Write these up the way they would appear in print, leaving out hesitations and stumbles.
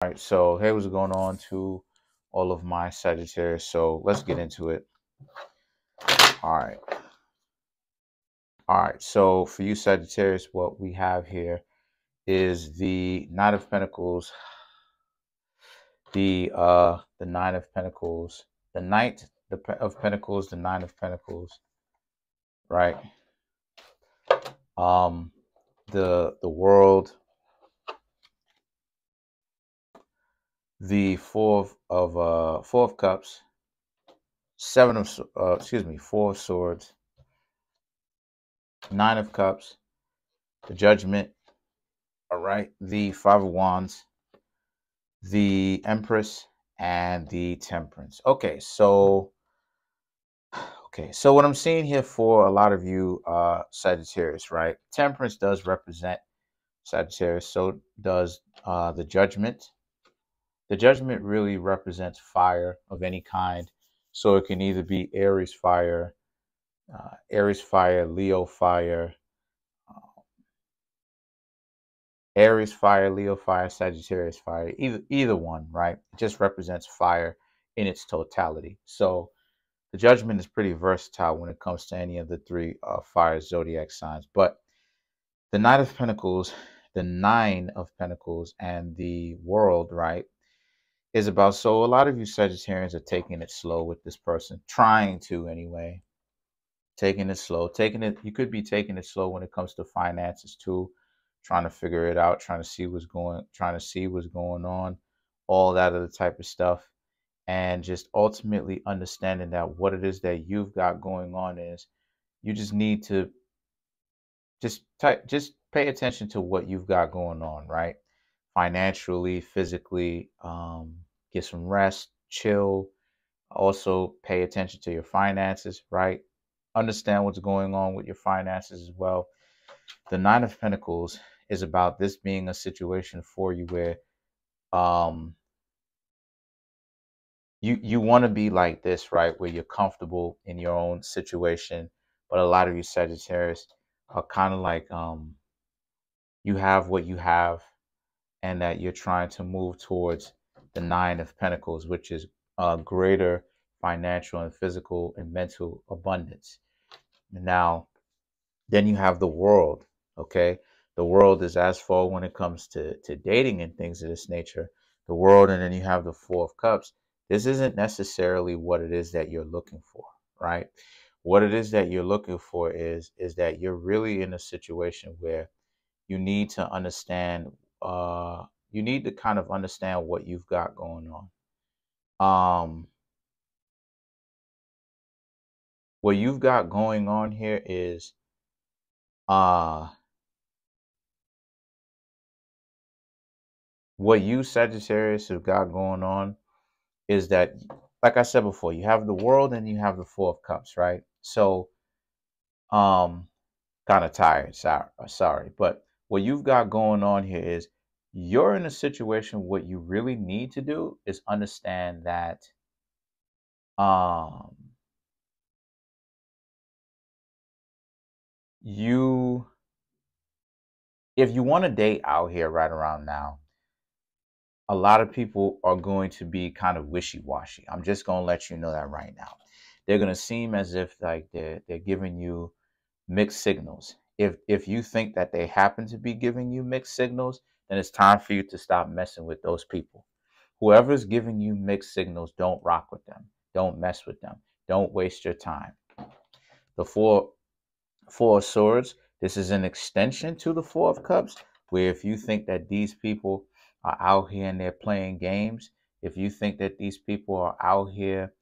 All right, so hey, what's going on to all of my Sagittarius? So let's get into it. All right. All right. So for you Sagittarius, what we have here is the Knight of Pentacles, the Nine of Pentacles, the Knight of Pentacles, the Nine of Pentacles, right? The World, the Four of Cups, Four of Swords, Nine of Cups, the Judgment, all right, the Five of Wands, the Empress, and the Temperance. So what I'm seeing here for a lot of you Sagittarius, right? Temperance does represent Sagittarius, so does the Judgment. The Judgment really represents fire of any kind, so it can either be Aries fire, Leo fire, Aries fire, Leo fire, Sagittarius fire, either one, right? It just represents fire in its totality. So the Judgment is pretty versatile when it comes to any of the three fire zodiac signs. But the Knight of Pentacles, the Nine of Pentacles, and the World, right, is about, so a lot of you Sagittarians are taking it slow with this person, trying to anyway, taking it slow, you could be taking it slow when it comes to finances too, trying to figure it out, trying to see what's going on, all that other type of stuff. And just ultimately understanding that what it is that you've got going on is you just need to just pay attention to what you've got going on, right? Financially, physically, get some rest, chill. Also pay attention to your finances, right? Understand what's going on with your finances as well. The Nine of Pentacles is about this being a situation for you where you want to be like this, right? Where you're comfortable in your own situation. But a lot of you Sagittarius are kind of like you have what you have, and that you're trying to move towards the Nine of Pentacles, which is greater financial and physical and mental abundance. Now, then you have the World, okay? The World is as far when it comes to dating and things of this nature. The World, and then you have the Four of Cups. This isn't necessarily what it is that you're looking for, right? What it is that you're looking for is that you're really in a situation where you need to understand, you need to kind of understand what you've got going on. What you've got going on here is what you Sagittarius have got going on is that, like I said before, you have the World and you have the Four of Cups, right? So kind of tired, sorry, but what you've got going on here is you're in a situation. What you really need to do is understand that if you want to date out here right around now, a lot of people are going to be kind of wishy-washy. I'm just going to let you know that right now. They're going to seem as if like they're giving you mixed signals. If you think that they happen to be giving you mixed signals, then it's time for you to stop messing with those people. Whoever's giving you mixed signals, don't rock with them. Don't mess with them. Don't waste your time. The Four of Swords, this is an extension to the Four of Cups, where if you think that these people are out here and they're playing games, if you think that these people are out here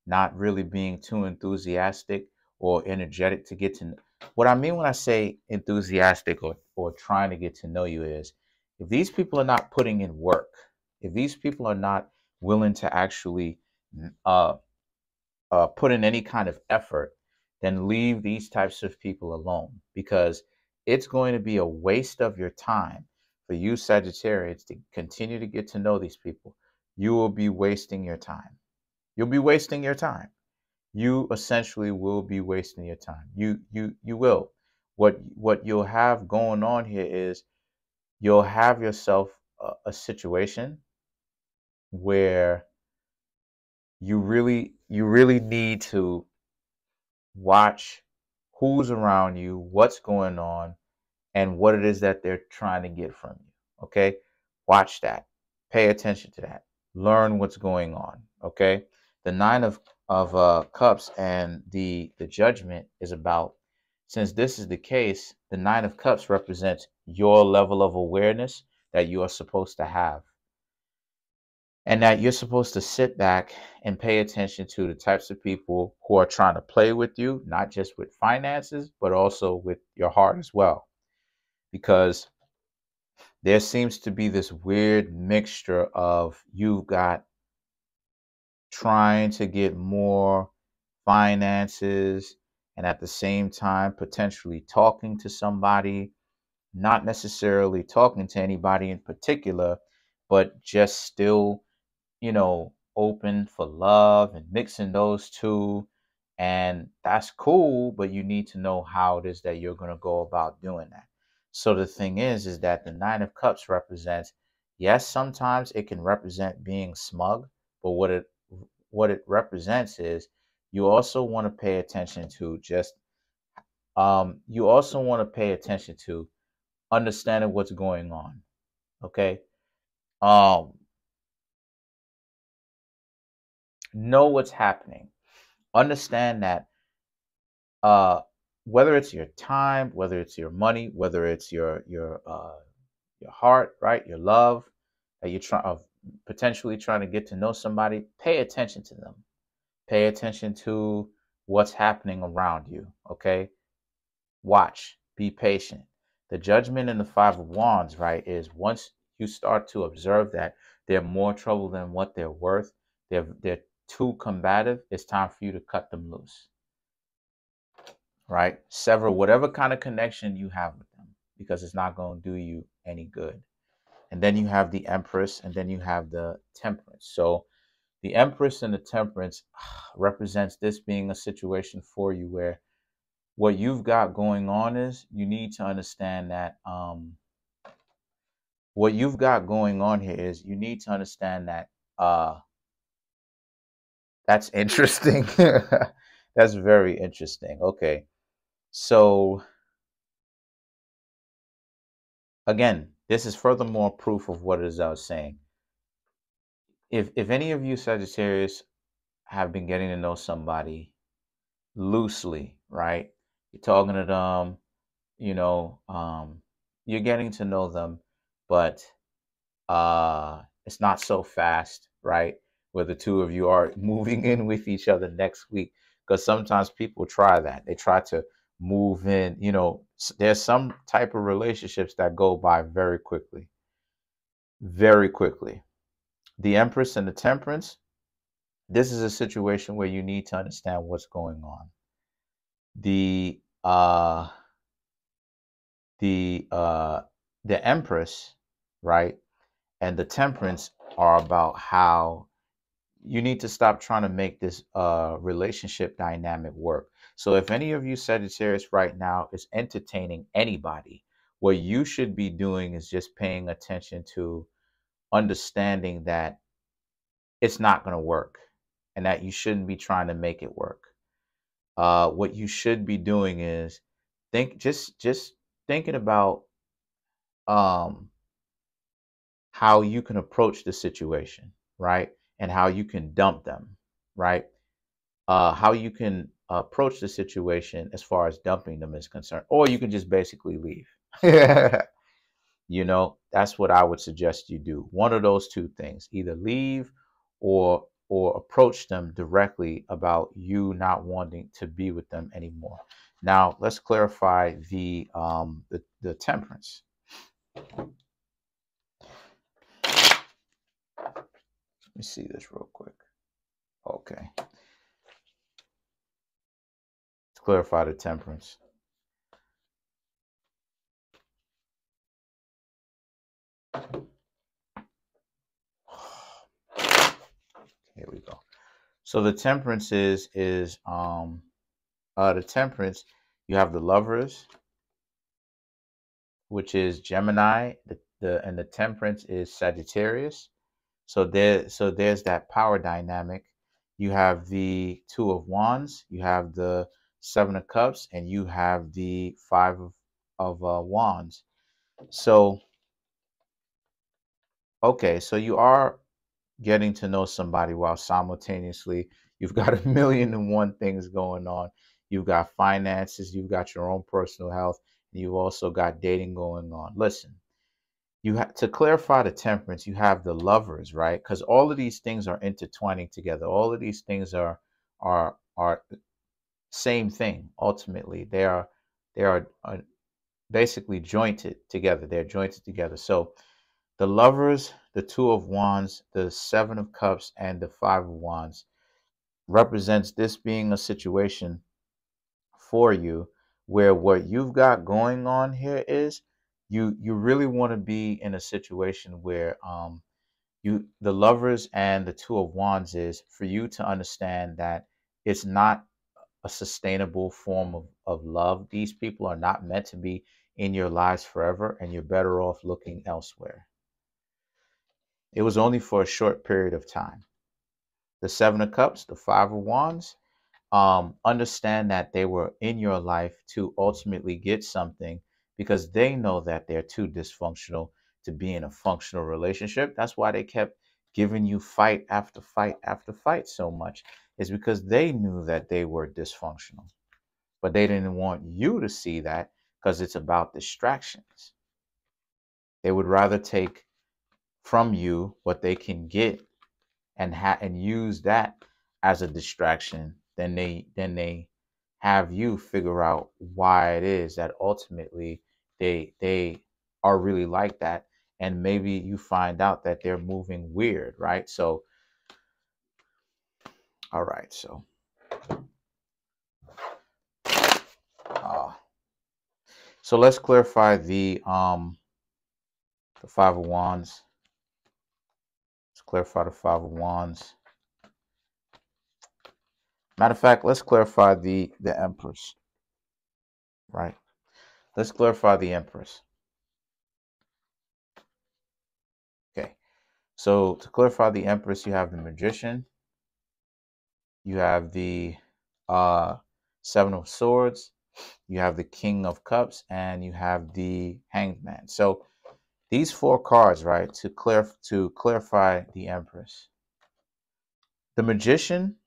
not really being too enthusiastic or energetic to get to know. What I mean when I say enthusiastic or trying to get to know you is, if these people are not putting in work, if these people are not willing to actually put in any kind of effort, then leave these types of people alone, because it's going to be a waste of your time for you Sagittarius to continue to get to know these people. You will be wasting your time. You'll be wasting your time. You essentially will be wasting your time. You will. What you'll have going on here is you'll have yourself a situation where you really need to watch who's around you, what's going on, and what it is that they're trying to get from you. Okay? Watch that. Pay attention to that. Learn what's going on. Okay? The nine of cups and the judgment is about, since this is the case, the nine of cups represents your level of awareness that you are supposed to have, and that you're supposed to sit back and pay attention to the types of people who are trying to play with you, not just with finances, but also with your heart as well. Because there seems to be this weird mixture of you've got trying to get more finances and at the same time potentially talking to somebody, not necessarily talking to anybody in particular, but just still, open for love and mixing those two. And that's cool, but you need to know how it is that you're going to go about doing that. So the thing is that the nine of cups represents, yes, sometimes it can represent being smug, but what it represents is you also want to pay attention to just you also want to pay attention to understanding what's going on. Okay. um know what's happening. Understand that uh whether it's your time, whether it's your money, whether it's your heart, right, your love, that you're trying of potentially trying to get to know somebody, pay attention to them. Pay attention to what's happening around you. Okay. Watch, be patient. The judgment in the five of wands, right, is once you start to observe that they're more trouble than what they're worth, they're too combative, it's time for you to cut them loose. Right? Sever whatever kind of connection you have with them, because it's not going to do you any good. And then you have the Empress, and then you have the Temperance. So the Empress and the Temperance represents this being a situation for you where what you've got going on is you need to understand that what you've got going on here is you need to understand that that's interesting. That's very interesting. Okay. So again, this is furthermore proof of what it is I was saying. If any of you Sagittarius have been getting to know somebody loosely, right? You're talking to them, you know, you're getting to know them, but it's not so fast, right? Where the two of you are moving in with each other next week. Because sometimes people try that. They try to move in, there's some type of relationships that go by very quickly. Very quickly. The Empress and the Temperance, this is a situation where you need to understand what's going on. The the uh the Empress, right, and the Temperance are about how you need to stop trying to make this relationship dynamic work. So if any of you Sagittarius right now is entertaining anybody, what you should be doing is just paying attention to understanding that it's not going to work and that you shouldn't be trying to make it work. What you should be doing is just thinking about um, how you can approach the situation, right? And how you can dump them, right? How you can approach the situation as far as dumping them is concerned, or you can just basically leave. That's what I would suggest you do. One of those two things: either leave or approach them directly about you not wanting to be with them anymore. Now, let's clarify the Temperance. Let me see this real quick. Okay. Let's clarify the Temperance. Here we go. So the Temperance is the Temperance, you have the Lovers, which is Gemini, and the Temperance is Sagittarius. So there's that power dynamic. You have the Two of Wands, you have the Seven of Cups, and you have the Five of Wands. So, okay, so you are getting to know somebody while simultaneously you've got a million and one things going on. You've got finances, you've got your own personal health, and you've also got dating going on. Listen, you have to clarify the temperance. You have the Lovers, right? Because all of these things are intertwining together. All of these things are same thing. Ultimately, they are basically jointed together. They're jointed together. So the Lovers, the Two of Wands, the Seven of Cups, and the Five of Wands represents this being a situation for you where what you've got going on here is you really want to be in a situation where the Lovers and the Two of Wands is for you to understand that it's not a sustainable form of love. These people are not meant to be in your lives forever, and you're better off looking elsewhere. It was only for a short period of time. The Seven of Cups, the Five of Wands, understand that they were in your life to ultimately get something because they know that they're too dysfunctional to be in a functional relationship. That's why they kept giving you fight after fight after fight so much, is because they knew that they were dysfunctional. But they didn't want you to see that because it's about distractions. They would rather take from you what they can get and use that as a distraction than they have you figure out why it is that ultimately they are really like that, and maybe you find out that they're moving weird, right? So all right, uh, so let's clarify the Five of Wands. Let's clarify the Five of Wands. Matter of fact, let's clarify the Empress, right? Let's clarify the Empress. Okay. So to clarify the Empress, you have the Magician, you have the uh, Seven of Swords, you have the King of Cups, and you have the Hanged Man. So these four cards, right, to clarify the Empress. The Magician,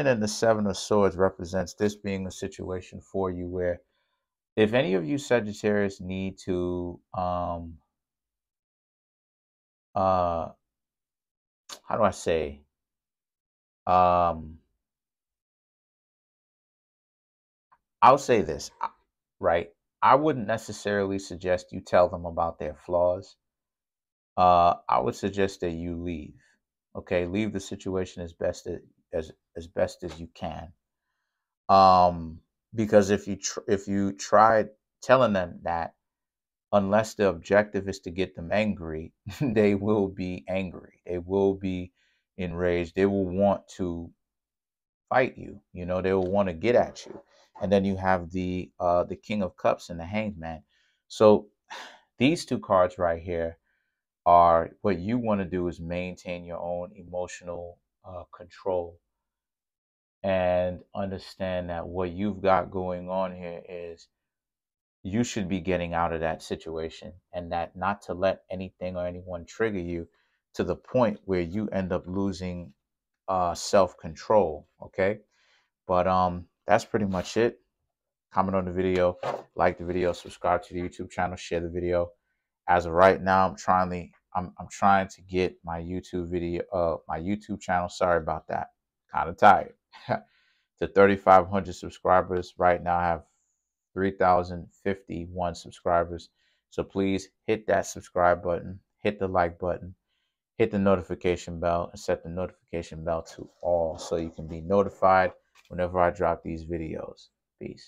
and the Seven of Swords represents this being a situation for you where if any of you Sagittarius need to how do I say um I'll say this, right? I wouldn't necessarily suggest you tell them about their flaws. I would suggest that you leave. Okay, leave the situation as best as you can. Because if you try telling them that, unless the objective is to get them angry, they will be angry. They will be enraged. They will want to fight you. You know, they will want to get at you. And then you have the King of Cups and the Hanged Man. So these two cards right here are what you want to do is maintain your own emotional control and understand that what you've got going on here is you should be getting out of that situation, and that not to let anything or anyone trigger you to the point where you end up losing self-control. Okay. But that's pretty much it. Comment on the video, like the video, subscribe to the YouTube channel, share the video. As of right now, I'm trying to get my YouTube channel, sorry about that, kind of tired, to 3,500 subscribers. Right now I have 3,051 subscribers. So please hit that subscribe button, hit the like button, hit the notification bell, and set the notification bell to all so you can be notified whenever I drop these videos. Peace.